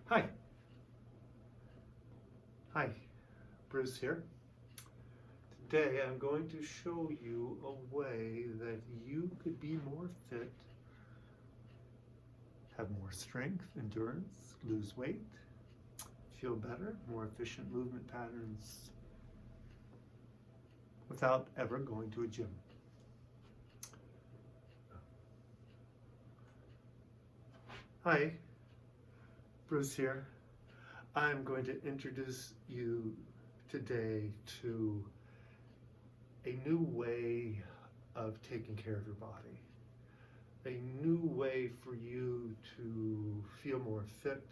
Hi. Hi, Bruce here. Today I'm going to show you a way that you could be more fit, have more strength, endurance, lose weight, feel better, more efficient movement patterns without ever going to a gym. Hi, Bruce here. I'm going to introduce you today to a new way of taking care of your body, a new way for you to feel more fit,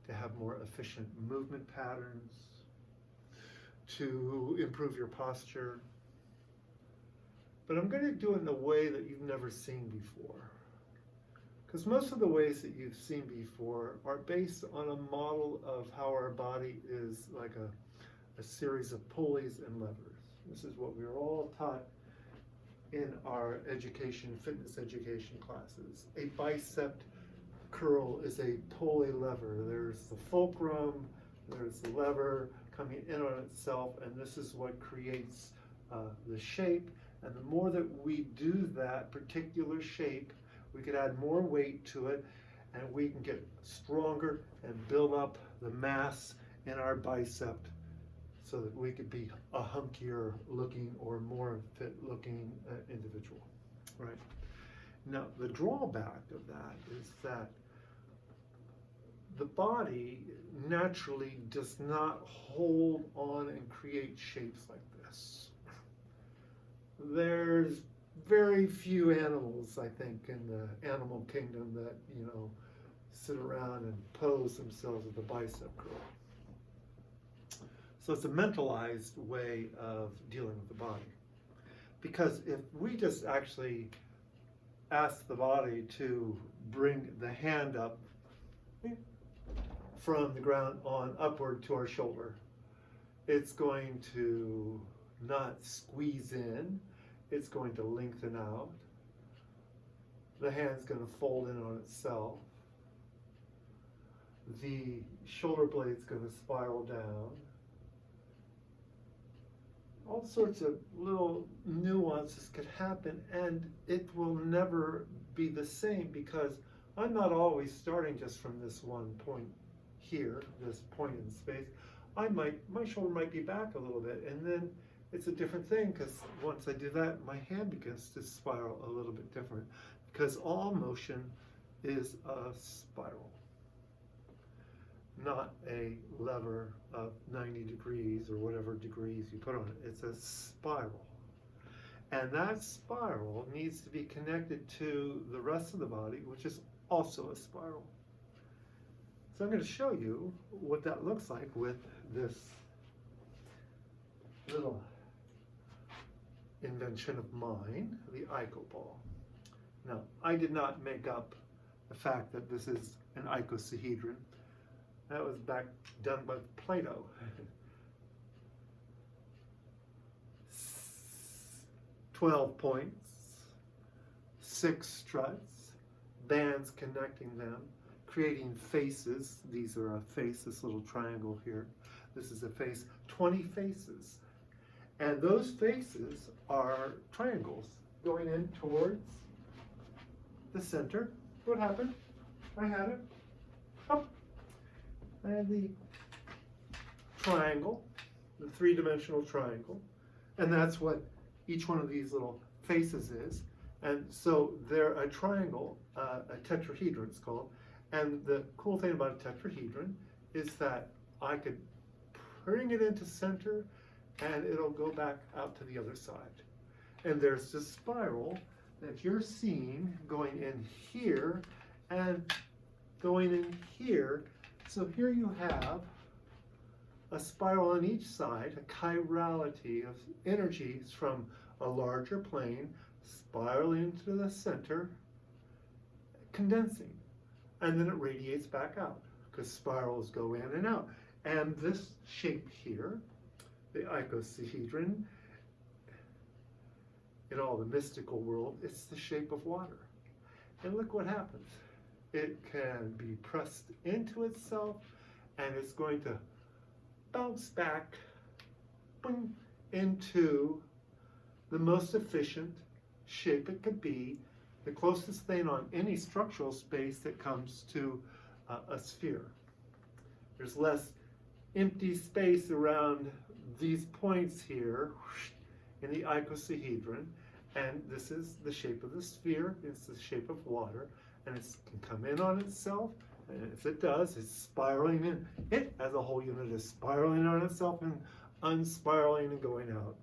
to have more efficient movement patterns, to improve your posture. But I'm going to do it in a way that you've never seen before. Because most of the ways that you've seen before are based on a model of how our body is like a series of pulleys and levers. This is what we were all taught in our fitness education classes. A bicep curl is a pulley lever. There's the fulcrum, there's the lever coming in on itself, and this is what creates the shape. And the more that we do that particular shape, we could add more weight to it, and we can get stronger and build up the mass in our bicep so that we could be a hunkier looking or more fit looking individual, right? Now, the drawback of that is that the body naturally does not hold on and create shapes like this. There's very few animals, I think, in the animal kingdom that, sit around and pose themselves with a bicep curl. So it's a mentalized way of dealing with the body. Because if we just actually ask the body to bring the hand up from the ground on upward to our shoulder, it's going to not squeeze in, it's going to lengthen out. The hand's going to fold in on itself. The shoulder blade's going to spiral down. All sorts of little nuances could happen, and it will never be the same because I'm not always starting just from this one point here, this point in space. My shoulder might be back a little bit, and then it's a different thing because once I do that, my hand begins to spiral a little bit different because all motion is a spiral, not a lever of 90 degrees or whatever degrees you put on it. It's a spiral. And that spiral needs to be connected to the rest of the body, which is also a spiral. So I'm going to show you what that looks like with this little invention of mine, the IKO ball. Now, I did not make up the fact that this is an icosahedron. That was done by Plato. 12 points, 6 struts, bands connecting them, creating faces. These are a face, this little triangle here. This is a face, 20 faces. And those faces are triangles going in towards the center. What happened? I had it. Up. I had the triangle, the three-dimensional triangle, and that's what each one of these little faces is. And so they're a triangle, a tetrahedron it's called. And the cool thing about a tetrahedron is that I could bring it into center and it'll go back out to the other side. And there's this spiral that you're seeing going in here and going in here. So here you have a spiral on each side, a chirality of energies from a larger plane spiraling into the center, condensing, and then it radiates back out because spirals go in and out. And this shape here, the icosahedron, in all the mystical world, it's the shape of water. And look what happens. it can be pressed into itself, and it's going to bounce back boing, into the most efficient shape it could be, the closest thing on any structural space that comes to a sphere. There's less empty space around these points here in the icosahedron, and this is the shape of the sphere. It's the shape of water, and it can come in on itself, and as it does, it's spiraling in. It, as a whole unit, is spiraling on itself and unspiraling and going out.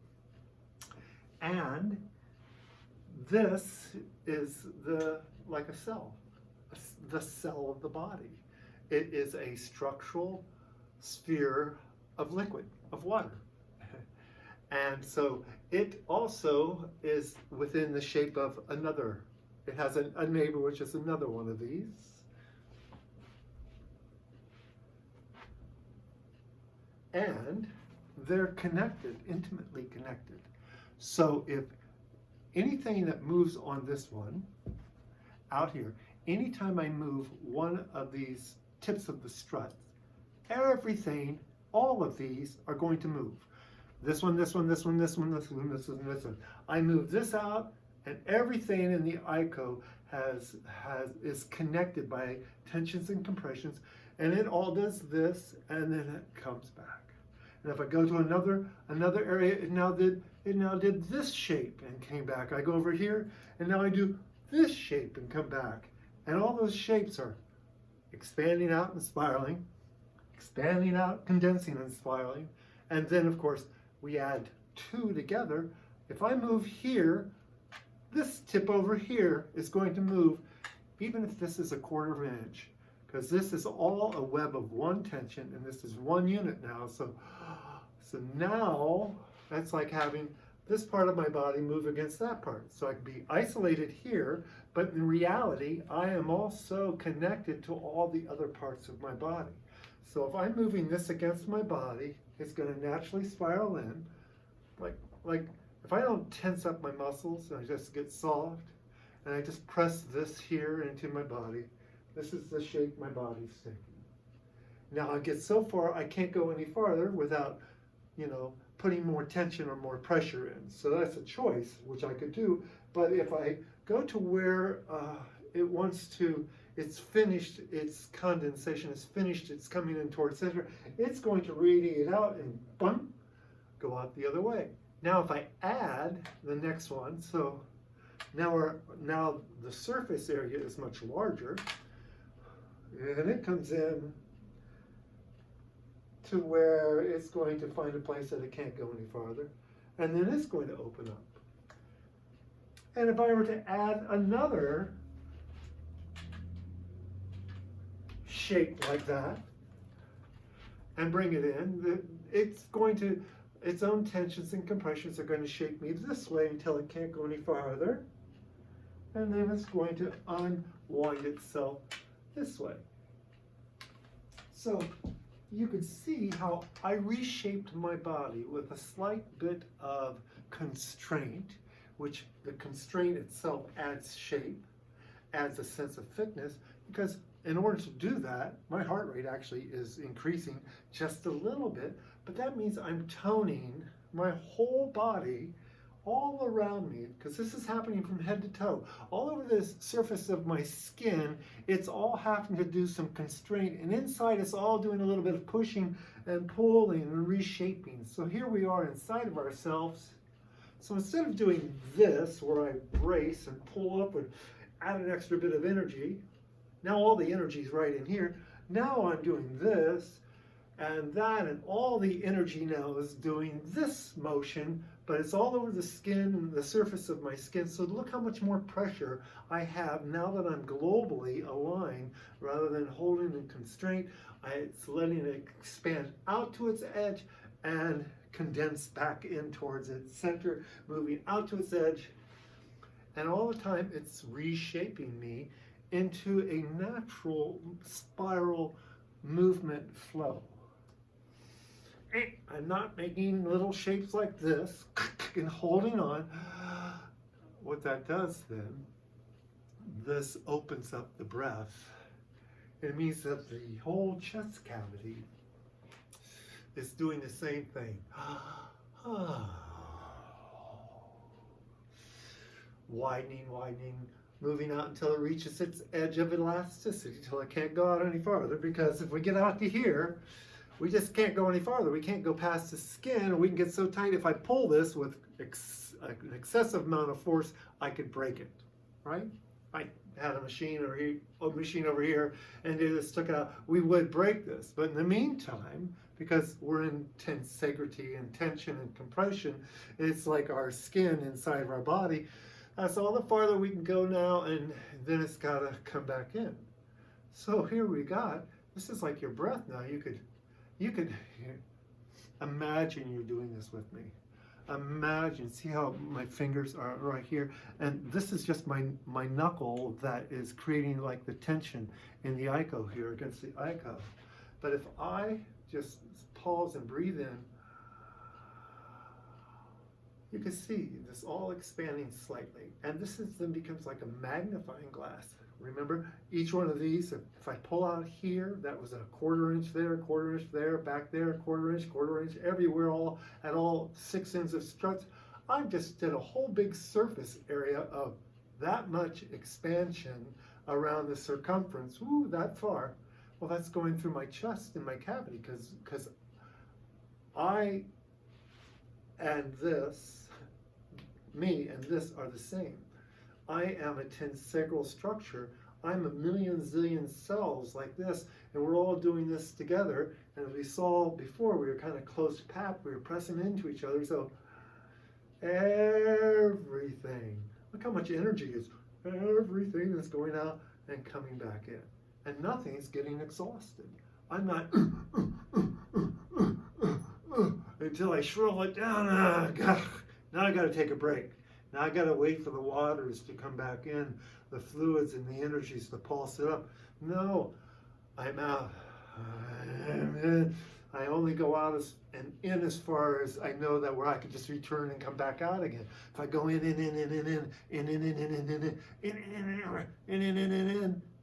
And this is like a cell, the cell of the body. It is a structural sphere of liquid, of water. And so it also is within the shape of another. It has a neighbor, which is another one of these. And they're connected, intimately connected. So if anything that moves on this one, out here, anytime I move one of these tips of the strut, everything, all of these are going to move. This one, this one, this one, this one, this one, this one, this one. I move this out, and everything in the IKO is connected by tensions and compressions, and it all does this, and then it comes back. And if I go to another area, it now did this shape and came back. I go over here, and now I do this shape and come back. And all those shapes are expanding out and spiraling, expanding out, condensing and spiraling. And then, of course, we add two together. If I move here, this tip over here is going to move, even if this is a 1/4 inch, because this is all a web of one tension, and this is one unit now. So now that's like having this part of my body move against that part. So I can be isolated here, but in reality, I am also connected to all the other parts of my body. So if I'm moving this against my body, it's going to naturally spiral in. Like if I don't tense up my muscles and I just get soft, and I just press this here into my body, this is the shape my body's taking. Now I get so far, I can't go any farther without, putting more tension or more pressure in. So that's a choice, which I could do. But if I go to where it wants to, it's finished, its condensation is finished, it's coming in towards center, it's going to radiate out and boom, go out the other way. Now if I add the next one, so now the surface area is much larger, and it comes in to where it's going to find a place that it can't go any farther, and then it's going to open up. And if I were to add another shape like that and bring it in, it's going to, its own tensions and compressions are going to shape me this way until it can't go any farther, and then it's going to unwind itself this way. So you could see how I reshaped my body with a slight bit of constraint, which the constraint itself adds shape, adds a sense of fitness, because in order to do that, my heart rate actually is increasing just a little bit, but that means I'm toning my whole body all around me, because this is happening from head to toe. All over this surface of my skin, it's all having to do some constraint, and inside it's all doing a little bit of pushing and pulling and reshaping. So here we are inside of ourselves. So instead of doing this, where I brace and pull up and add an extra bit of energy, now all the energy is right in here. Now I'm doing this and that, and all the energy now is doing this motion, but it's all over the skin and the surface of my skin. So look how much more pressure I have now that I'm globally aligned, rather than holding in constraint. It's letting it expand out to its edge and condense back in towards its center, moving out to its edge. And all the time it's reshaping me into a natural spiral movement flow. I'm not making little shapes like this and holding on. What that does then, this opens up the breath, It means that the whole chest cavity is doing the same thing. Widening, widening, moving out until it reaches its edge of elasticity, until it can't go out any farther, because if we get out to here, we just can't go any farther. We can't go past the skin, and we can get so tight. If I pull this with an excessive amount of force, I could break it, right? I had a machine over here, and it just took it out. We would break this, but in the meantime, because we're in tensegrity and tension and compression, it's like our skin inside of our body. That's all the farther we can go now, and then it's got to come back in. So here we got, this is like your breath now. You could imagine you're doing this with me. Imagine, see how my fingers are right here, and this is just my knuckle that is creating like the tension in the IKO here against the IKO. But if I just pause and breathe in, you can see this all expanding slightly, and this then becomes like a magnifying glass. Remember, each one of these, if I pull out here, that was a quarter inch there, back there, quarter inch, everywhere, all at all 6 ends of struts. I just did a whole big surface area of that much expansion around the circumference, that far. Well, that's going through my chest and my cavity, because I and this, me and this are the same. I am a tensegral structure. I'm a million zillion cells like this, and we're all doing this together. And as we saw before, we were kind of close packed. We were pressing into each other. So everything, look how much energy is, everything is going out and coming back in. And nothing's getting exhausted. I'm not until I shrivel it down. Now I got to take a break. Now I got to wait for the waters to come back in, the fluids and the energies to pulse it up. No, I'm out. I'm in. I only go out and in as far as I know that where I could just return and come back out again. If I go in,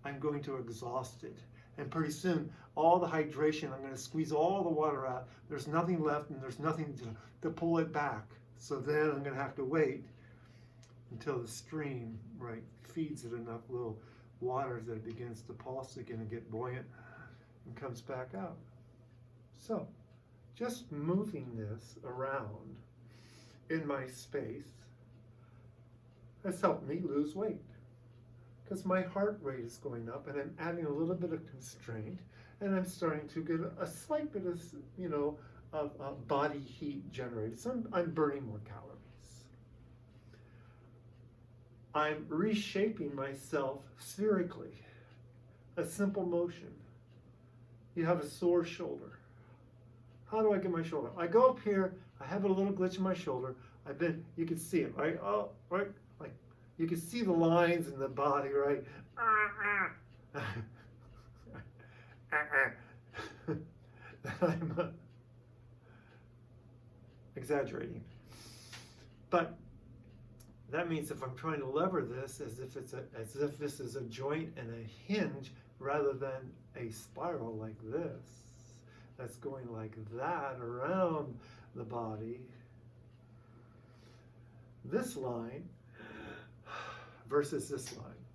I'm going to exhaust it. And pretty soon, all the hydration, I'm going to squeeze all the water out. There's nothing left, and there's nothing to pull it back. So then I'm going to have to wait until the stream, right, feeds it enough little water that it begins to pulse again and get buoyant and comes back out. So just moving this around in my space has helped me lose weight, because my heart rate is going up, and I'm adding a little bit of constraint, and I'm starting to get a slight bit of, of body heat generated. So I'm burning more calories. I'm reshaping myself spherically. A simple motion. You have a sore shoulder. How do I get my shoulder? I go up here, I have a little glitch in my shoulder. You can see it, right? Oh, right, like you can see the lines in the body, right? I'm exaggerating, but that means if I'm trying to lever this as if this is a joint and a hinge rather than a spiral like this, that's going like that around the body. This line versus this line.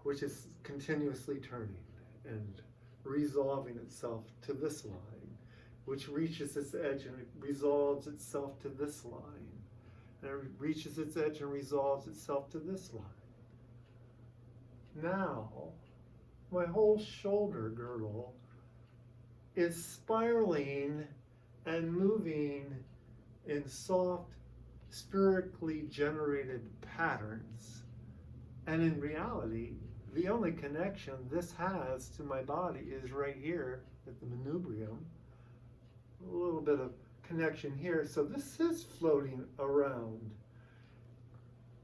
Which is continuously turning and resolving itself to this line, which reaches its edge and it resolves itself to this line. And it reaches its edge and resolves itself to this line. Now, my whole shoulder girdle is spiraling and moving in soft, spherically generated patterns. And in reality, the only connection this has to my body is right here at the manubrium. A little bit of connection here. So this is floating around.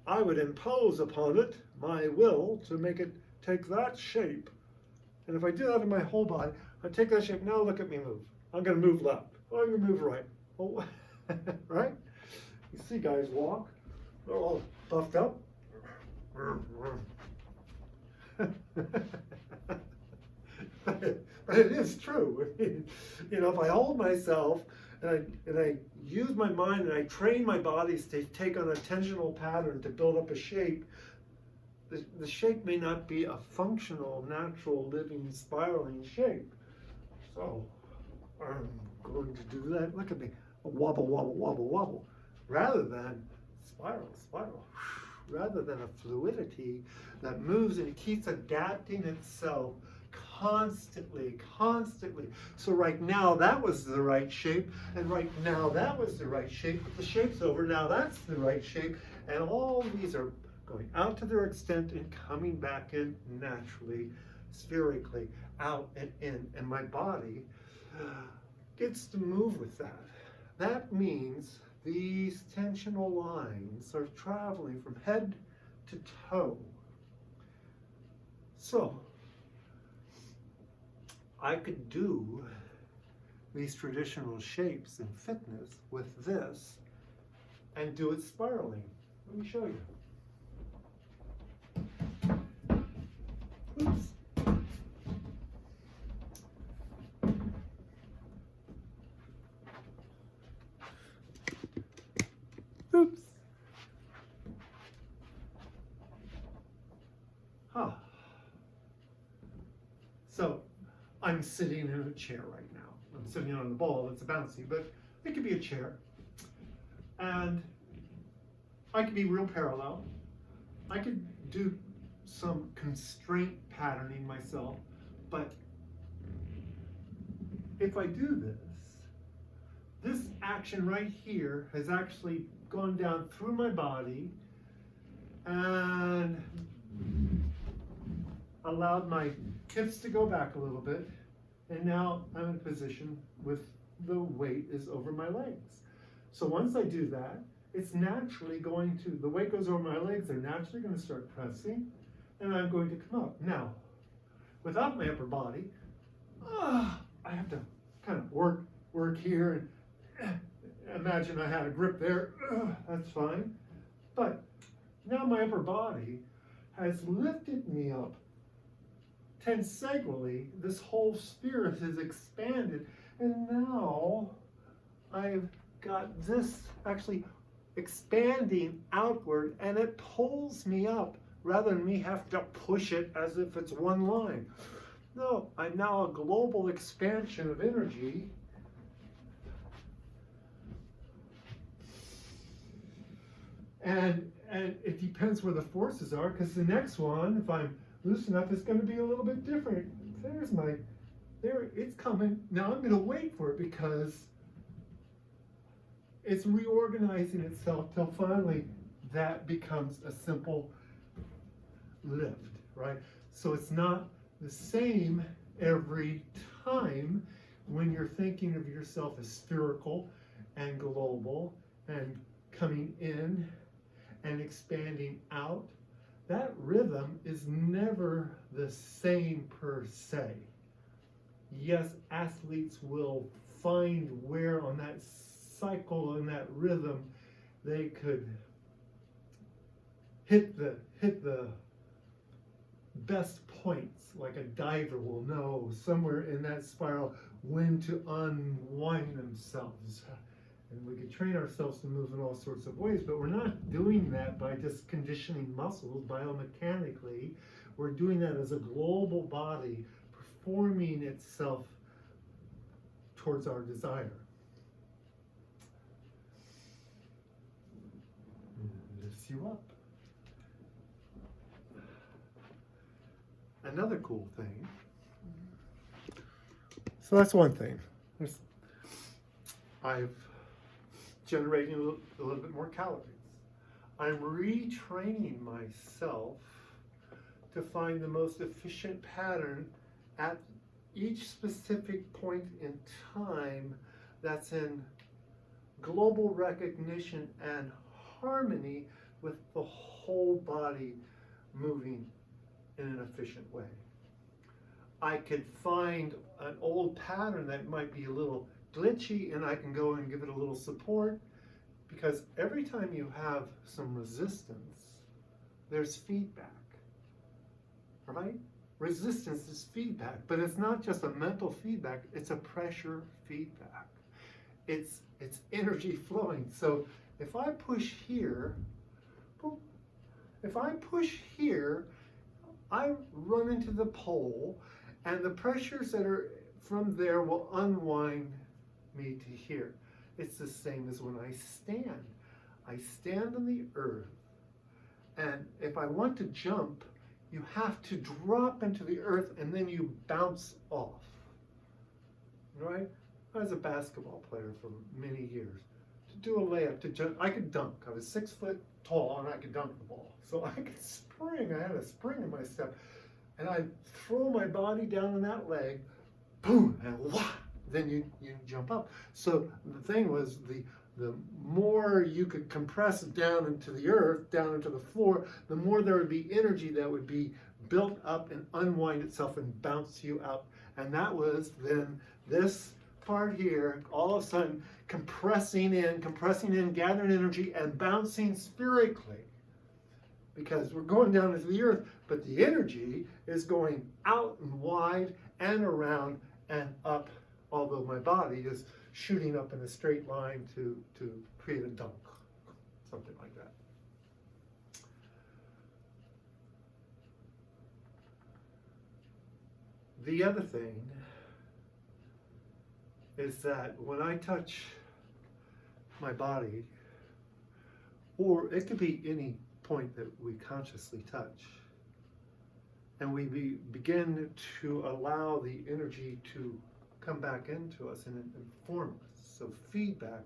I would impose upon it my will to make it take that shape. And if I do that in my whole body, I take that shape. Now look at me move. I'm going to move left. Oh, I'm going to move right. Oh, right? You see guys walk. They're all buffed up. But it is true. You know, if I hold myself and I use my mind and I train my bodies to take on a tensional pattern to build up a shape, the shape may not be a functional, natural, living, spiraling shape. So I'm going to do that. Look at me, wobble, wobble, wobble, wobble, rather than spiral, spiral, rather than a fluidity that moves and keeps adapting itself constantly, constantly. So right now that was the right shape, and right now that was the right shape, but the shape's over, now that's the right shape, and all these are going out to their extent and coming back in naturally, spherically, out and in, and my body gets to move with that. That means these tensional lines are traveling from head to toe. So I could do these traditional shapes in fitness with this and do it spiraling. Let me show you. Oops. Oops. Huh. So I'm sitting in a chair right now. I'm sitting on a ball that's bouncy, but it could be a chair. And I could be real parallel. I could do some constraint patterning myself, but if I do this action right here has actually gone down through my body and allowed my hips to go back a little bit, and now I'm in a position with the weight is over my legs. So once I do that, it's naturally going to, the weight goes over my legs, they're naturally going to start pressing, and I'm going to come up. Now, without my upper body, I have to kind of work here, and imagine I had a grip there, that's fine. But now my upper body has lifted me up. Tensegrally, this whole sphere has expanded, and now I've got this actually expanding outward, and it pulls me up rather than me have to push it as if it's one line. No, I'm now a global expansion of energy. And it depends where the forces are, because the next one, if I'm loose enough, it's going to be a little bit different. There, it's coming. Now I'm going to wait for it because it's reorganizing itself till finally that becomes a simple lift, right? So it's not the same every time when you're thinking of yourself as spherical and global and coming in and expanding out. That rhythm is never the same per se. Yes, athletes will find where on that cycle and that rhythm they could hit the best points, like a diver will know somewhere in that spiral when to unwind themselves. And we could train ourselves to move in all sorts of ways, but we're not doing that by just conditioning muscles biomechanically. We're doing that as a global body performing itself towards our desire. It lifts you up. Another cool thing. So that's one thing. I've generating a little bit more calories. I'm retraining myself to find the most efficient pattern at each specific point in time that's in global recognition and harmony with the whole body moving in an efficient way. I could find an old pattern that might be a little glitchy, and I can go and give it a little support, because every time you have some resistance, there's feedback, right? Resistance is feedback, but it's not just a mental feedback, it's a pressure feedback. It's energy flowing. So if I push here, boom, if I push here, I run into the pole, and the pressures that are from there will unwind me to here. It's the same as when I stand. I stand on the earth, and if I want to jump, you have to drop into the earth and then you bounce off, right? I was a basketball player for many years. To do a layup, to jump, I could dunk. I was 6 foot tall and I could dunk the ball. So I could spring, I had a spring in my step. And I'd throw my body down on that leg, boom, and wah, then you jump up. So the thing was, the more you could compress down into the earth, down into the floor, the more there would be energy that would be built up and unwind itself and bounce you up. And that was then this part here, all of a sudden compressing in, gathering energy and bouncing spherically. Because we're going down into the earth, but the energy is going out and wide and around and up, although my body is shooting up in a straight line to create a dunk, something like that. The other thing is that when I touch my body, or it could be any point that we consciously touch, and we begin to allow the energy to come back into us and inform us. So feedback,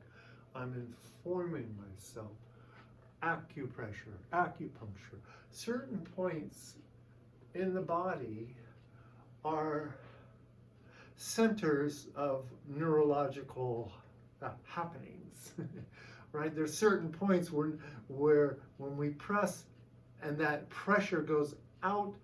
I'm informing myself. Acupressure, acupuncture, certain points in the body are centers of neurological happenings, right? There's certain points where when we press and that pressure goes out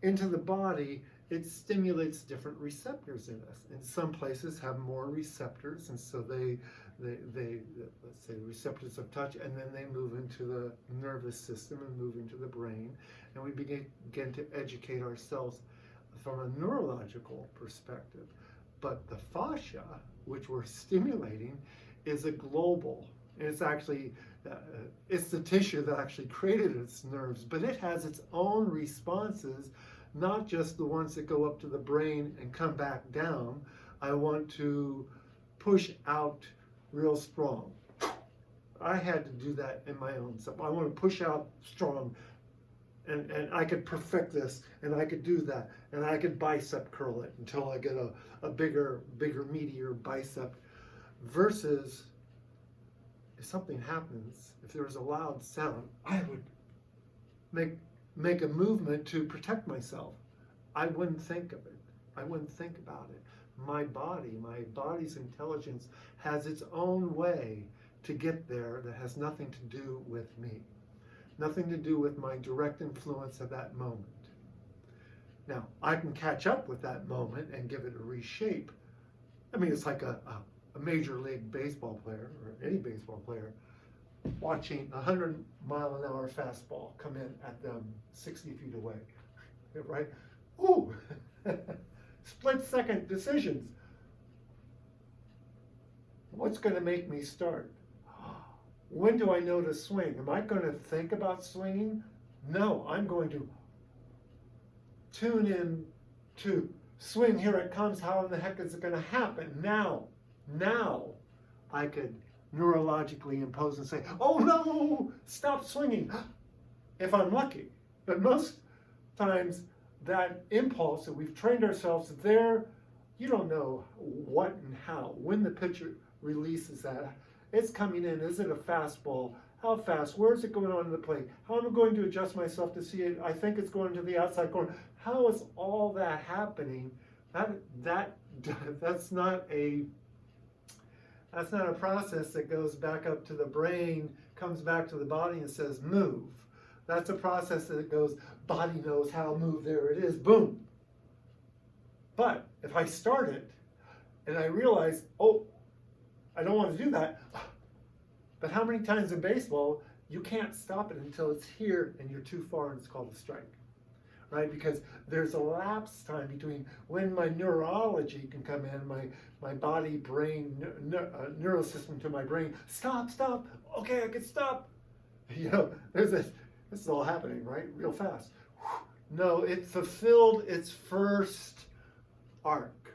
into the body, it stimulates different receptors in us. And some places have more receptors, and so they let's say receptors of touch, and then they move into the nervous system and move into the brain, and we begin to educate ourselves from a neurological perspective. But the fascia, which we're stimulating, is a global. It's actually it's the tissue that actually created its nerves, but it has its own responses, not just the ones that go up to the brain and come back down. I want to push out real strong. I had to do that in my own self. I want to push out strong, and I could perfect this, and I could do that, and I could bicep curl it until I get a bigger, meatier bicep. Versus, if something happens, if there was a loud sound, I would make a movement to protect myself. I wouldn't think of it. I wouldn't think about it. My body's intelligence has its own way to get there that has nothing to do with me. Nothing to do with my direct influence of that moment. Now, I can catch up with that moment and give it a reshape. I mean, it's like a major league baseball player, or any baseball player, watching a 100-mile-an-hour fastball come in at them 60 feet away, right? Ooh, split-second decisions. What's going to make me start? When do I know to swing? Am I going to think about swinging? No, I'm going to tune in to swing. Here it comes. How in the heck is it going to happen? Now I could neurologically impose and say, oh no, stop swinging, if I'm lucky. But most times that impulse that we've trained ourselves there, you don't know what and how. When the pitcher releases that, it's coming in. Is it a fastball? How fast? Where is it going on in the plate? How am I going to adjust myself to see it? I think it's going to the outside corner. How is all that happening? That's not a process that goes back up to the brain, comes back to the body and says, move. That's a process that goes, body knows how to move, there it is, boom. But if I start it and I realize, oh, I don't want to do that. But how many times in baseball you can't stop it until it's here and you're too far and it's called a strike. Right? Because there's a lapse time between when my neurology can come in, my body, brain, neural system to my brain, stop, okay, I can stop. You know, this is all happening, right? Real fast. No, it fulfilled its first arc.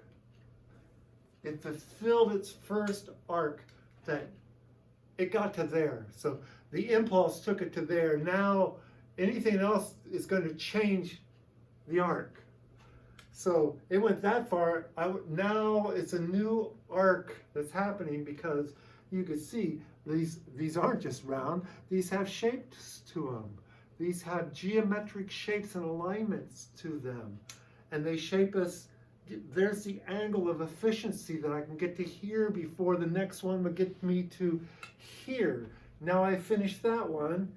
It fulfilled its first arc that it got to there. So the impulse took it to there. Now anything else is going to change the arc. So it went that far. Now it's a new arc that's happening because you can see these aren't just round. These have shapes to them. These have geometric shapes and alignments to them. And they shape us. There's the angle of efficiency that I can get to here before the next one would get me to here. Now I finished that one,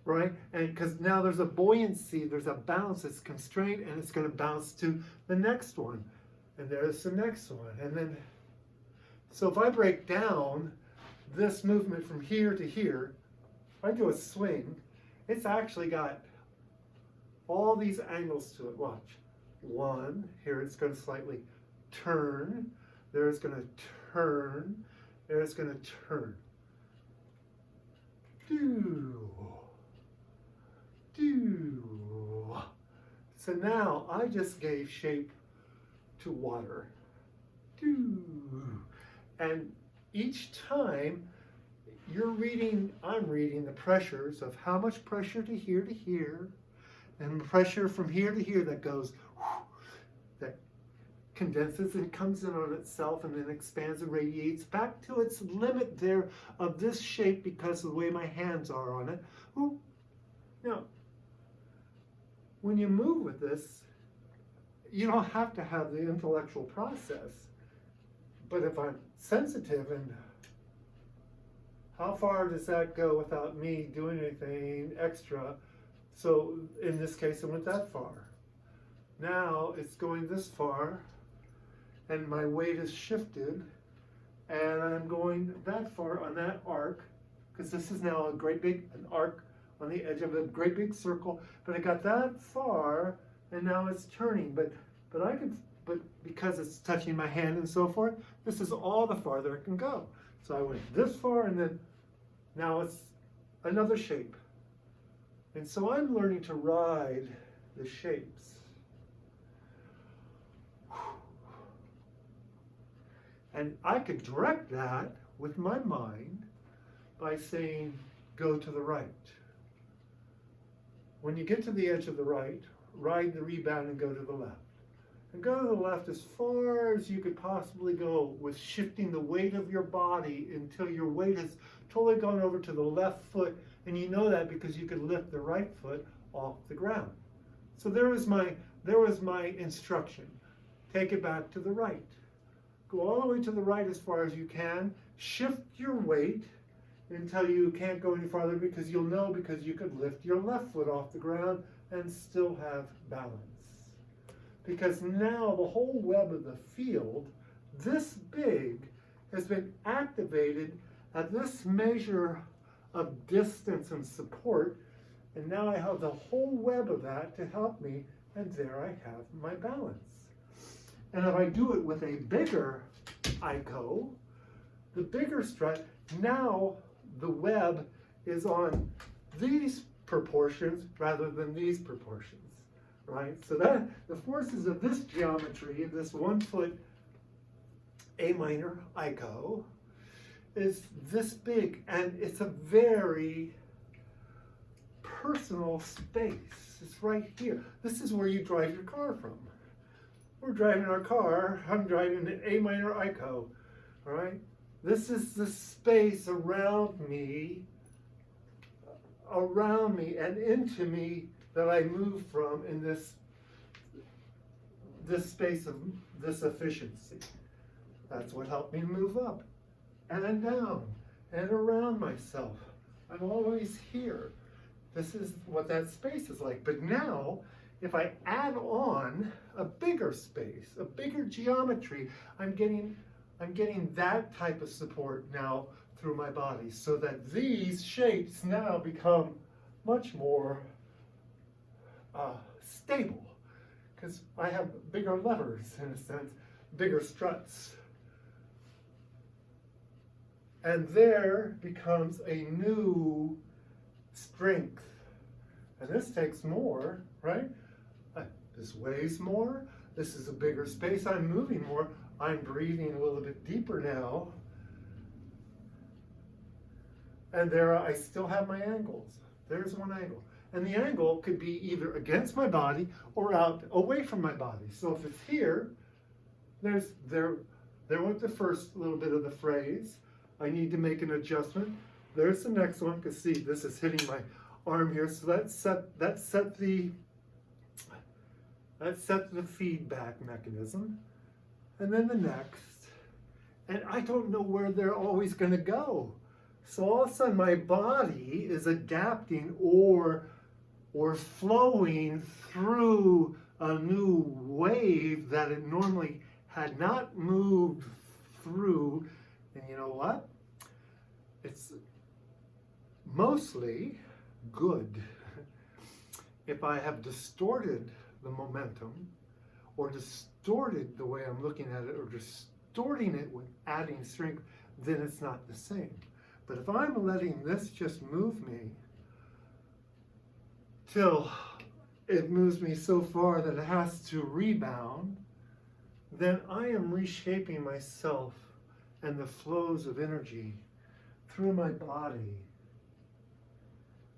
right? And because now there's a buoyancy, there's a bounce, it's constrained, and it's going to bounce to the next one. And there's the next one. And then, so if I break down this movement from here to here, if I do a swing, it's actually got all these angles to it. Watch. One, here it's going to slightly turn, there it's going to turn, there it's going to turn. So now I just gave shape to water. And each time I'm reading the pressures of how much pressure to here, and pressure from here to here that goes, that condenses and comes in on itself and then expands and radiates back to its limit there of this shape because of the way my hands are on it. Now, when you move with this, you don't have to have the intellectual process. But if I'm sensitive, and how far does that go without me doing anything extra? So in this case, it went that far. Now it's going this far, and my weight is shifted, and I'm going that far on that arc, because this is now an arc on the edge of a great big circle. But I got that far, and now it's turning. But because it's touching my hand and so forth, this is all the farther it can go. So I went this far, and then now it's another shape. And so I'm learning to ride the shapes. And I could direct that with my mind by saying, go to the right. When you get to the edge of the right, ride the rebound and go to the left. And go to the left as far as you could possibly go with shifting the weight of your body until your weight has totally gone over to the left foot. And you know that because you could lift the right foot off the ground. So there was my instruction. Take it back to the right. Go all the way to the right as far as you can. Shift your weight until you can't go any farther, because you'll know, because you could lift your left foot off the ground and still have balance. Because now the whole web of the field, this big, has been activated at this measure of distance and support, and now I have the whole web of that to help me, and there I have my balance. And if I do it with a bigger IKO, the bigger strut, now the web is on these proportions rather than these proportions, right? So that the forces of this geometry, this 1 foot A minor IKO, is this big, and it's a very personal space. It's right here. This is where you drive your car from. We're driving our car. I'm driving an A minor IKO, all right? This is the space around me and into me that I move from in this space of this efficiency. That's what helped me move up and down and around myself. I'm always here. This is what that space is like. But now, if I add on a bigger space, a bigger geometry, I'm getting that type of support now through my body, so that these shapes now become much more stable, because I have bigger levers, in a sense, bigger struts. And there becomes a new strength. And this takes more, right? This weighs more. This is a bigger space. I'm moving more. I'm breathing a little bit deeper now. And there I still have my angles. There's one angle. And the angle could be either against my body or out away from my body. So if it's here, there went the first little bit of the phrase. I need to make an adjustment. There's the next one, because see, this is hitting my arm here. So that set the feedback mechanism. And then the next. And I don't know where they're always going to go. So all of a sudden my body is adapting or flowing through a new wave that it normally had not moved through. And you know what? It's mostly good. If I have distorted the momentum, or distorted the way I'm looking at it, or distorting it with adding strength, then it's not the same. But if I'm letting this just move me till it moves me so far that it has to rebound, then I am reshaping myself and the flows of energy through my body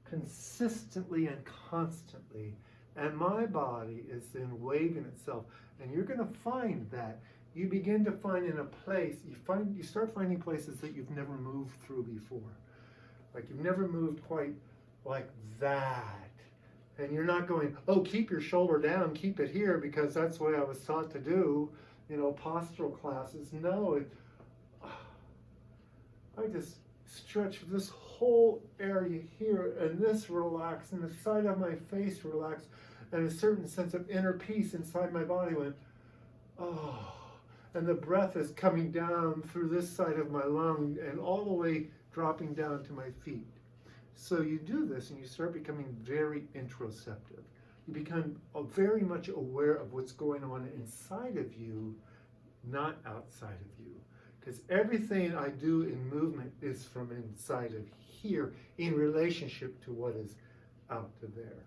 consistently and constantly. And my body is then waving itself. And you're going to find that you begin to find in a place, you start finding places that you've never moved through before. Like you've never moved quite like that. And you're not going, oh, keep your shoulder down, keep it here, because that's the way I was taught to do, postural classes. No, I just stretch this whole area here, and this relaxed, and the side of my face relaxed, and a certain sense of inner peace inside my body went, oh. And the breath is coming down through this side of my lung and all the way dropping down to my feet. So you do this and you start becoming very introspective. You become very much aware of what's going on inside of you, not outside of you. Because everything I do in movement is from inside of here in relationship to what is out to there.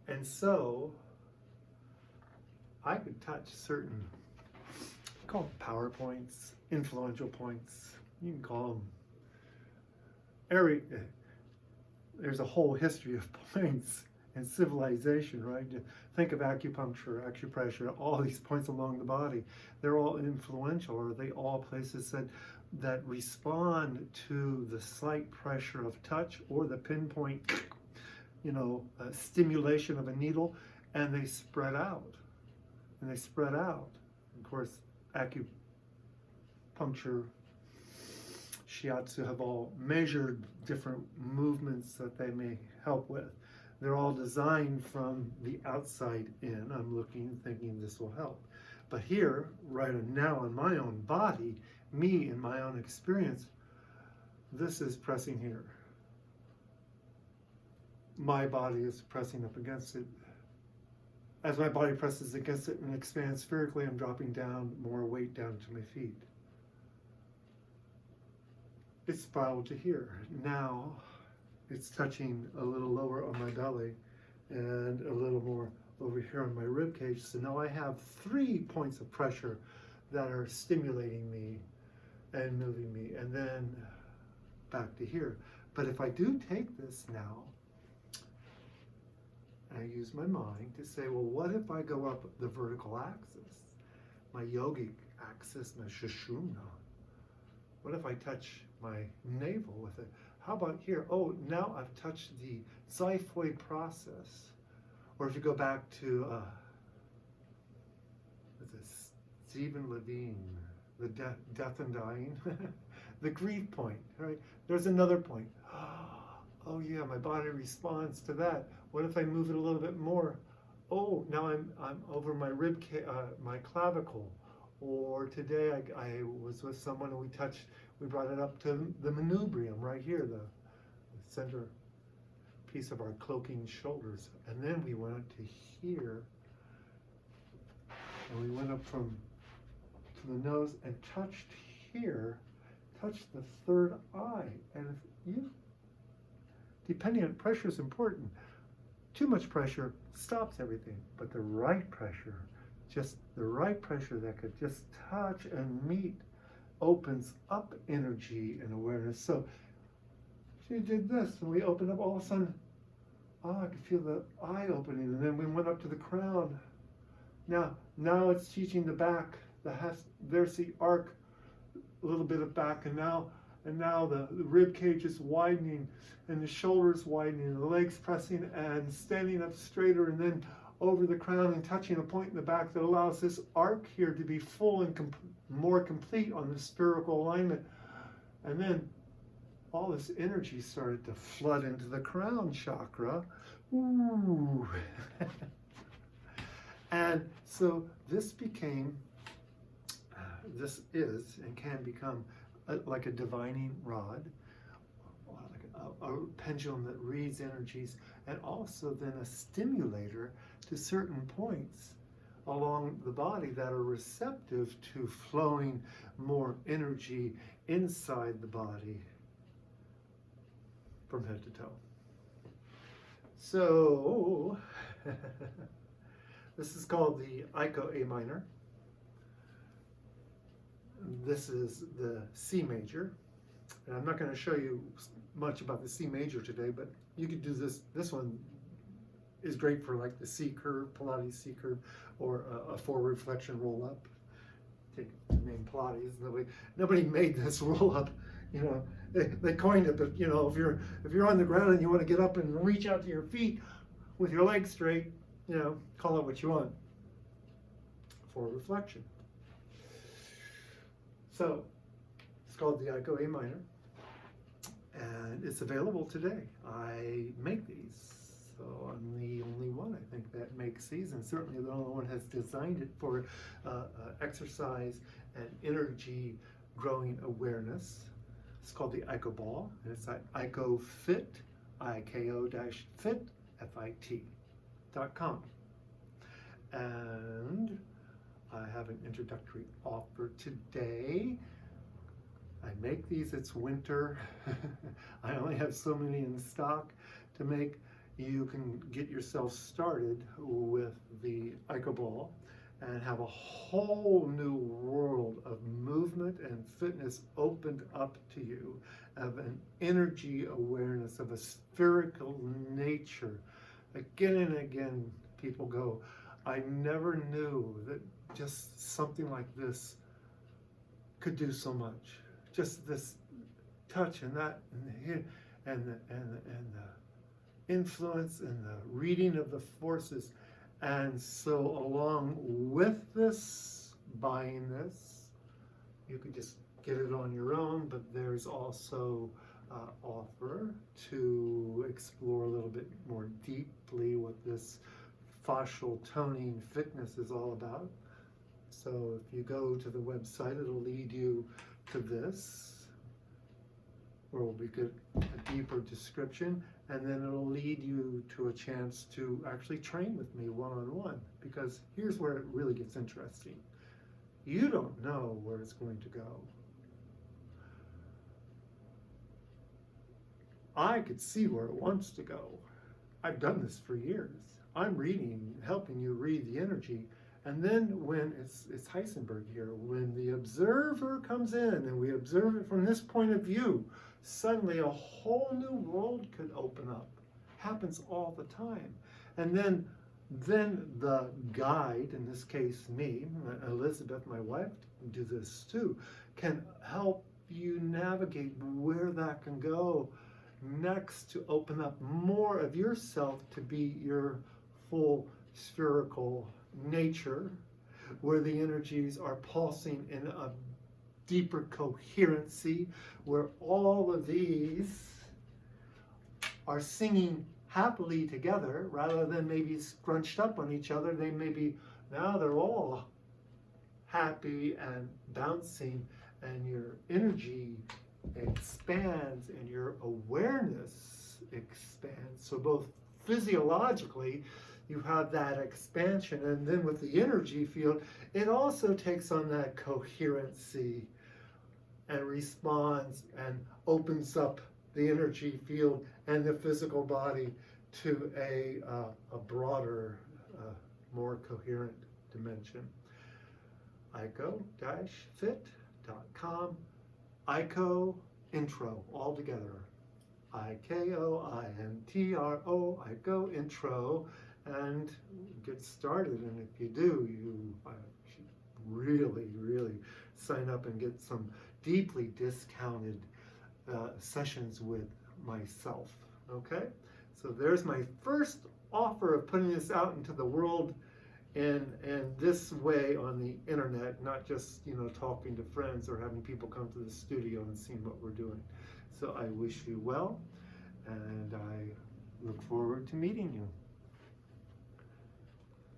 And so I could touch certain, call them power points, influential points. You can call them there's a whole history of points in civilization, right? Think of acupuncture, acupressure, all these points along the body. They're all influential. Are they all places that respond to the slight pressure of touch or the pinpoint, stimulation of a needle, and they spread out. And they spread out. Of course, acupuncture, shiatsu have all measured different movements that they may help with. They're all designed from the outside in. I'm looking, thinking this will help. But here, right now in my own body, me in my own experience, this is pressing here. My body is pressing up against it. As my body presses against it and expands spherically, I'm dropping down more weight down to my feet. It's spiraled to here. Now it's touching a little lower on my belly and a little more over here on my rib cage. So now I have 3 points of pressure that are stimulating me and moving me, and then back to here. But if I do take this now, and I use my mind to say, well, what if I go up the vertical axis, my yogic axis, my Sushumna? What if I touch my navel with it? How about here? Oh, now I've touched the xiphoid process. Or if you go back to Stephen Levine, the death and dying, the grief point, right? There's another point. Oh yeah, my body responds to that. What if I move it a little bit more? oh, now I'm over my my clavicle. Or today I was with someone and we brought it up to the manubrium right here, the center piece of our cloaking shoulders. And then we went up to here, and we went up to the nose and touched here, touched the third eye. And if you, depending on pressure is important. Too much pressure stops everything, but the right pressure, just the right pressure that could just touch and meet, opens up energy and awareness. So she did this, and we opened up. All of a sudden, I could feel the eye opening, and then we went up to the crown. Now it's teaching the back. There's the arc, a little bit of back, and now the rib cage is widening, and the shoulders widening, and the legs pressing and standing up straighter, and then over the crown and touching a point in the back that allows this arc here to be full and more complete on the spherical alignment. And then all this energy started to flood into the crown chakra. Ooh. And so this is and can become like a divining rod, like a pendulum that reads energies, and also then a stimulator to certain points along the body that are receptive to flowing more energy inside the body from head to toe. So this is called the IKO A-minor. This is the C major. And I'm not going to show you much about the C major today, but you could do this. This one is great for like the C curve, Pilates C curve, or a forward flexion roll up. Take the name Pilates. Nobody made this roll up. You know, they coined it, but you know, if you're on the ground and you want to get up and reach out to your feet with your legs straight, you know, call it what you want. Forward flexion. So it's called the IKO A-minor, and it's available today. I make these, so I'm the only one, I think, that makes these, and certainly the only one has designed it for exercise and energy growing awareness. It's called the IKO ball, and it's at IKO-Fit, IKO-Fit, FIT.com. And I have an introductory offer today. I make these, it's winter. I only have so many in stock to make. You can get yourself started with the IKO ball and have a whole new world of movement and fitness opened up to you, of an energy awareness, of a spherical nature. Again and again, people go, I never knew that just something like this could do so much. Just this touch and that and the influence and the reading of the forces. And so along with this, buying this, you could just get it on your own, but there's also offer to explore a little bit more deeply what this fascial toning fitness is all about. So if you go to the website, it'll lead you to this, where we'll get a deeper description, and then it'll lead you to a chance to actually train with me one-on-one, because here's where it really gets interesting. You don't know where it's going to go. I could see where it wants to go. I've done this for years. I'm reading, helping you read the energy. And then when it's Heisenberg here, when the observer comes in and we observe it from this point of view, suddenly a whole new world could open up. Happens all the time. And then the guide, in this case me, Elizabeth, my wife, do this too, can help you navigate where that can go next, to open up more of yourself to be your full spherical nature, where the energies are pulsing in a deeper coherency, where all of these are singing happily together rather than maybe scrunched up on each other. They may be, now they're all happy and bouncing, and your energy expands and your awareness expands. So both physiologically, you have that expansion, and then with the energy field, it also takes on that coherency and responds and opens up the energy field and the physical body to a broader, more coherent dimension. IKO-Fit.com, IKO Intro, all together. IKO-INTRO, IKO Intro, and get started. And if you do, you should really, really sign up and get some deeply discounted sessions with myself. Okay? So there's my first offer of putting this out into the world in this way on the internet, not just talking to friends or having people come to the studio and seeing what we're doing. So I wish you well, and I look forward to meeting you.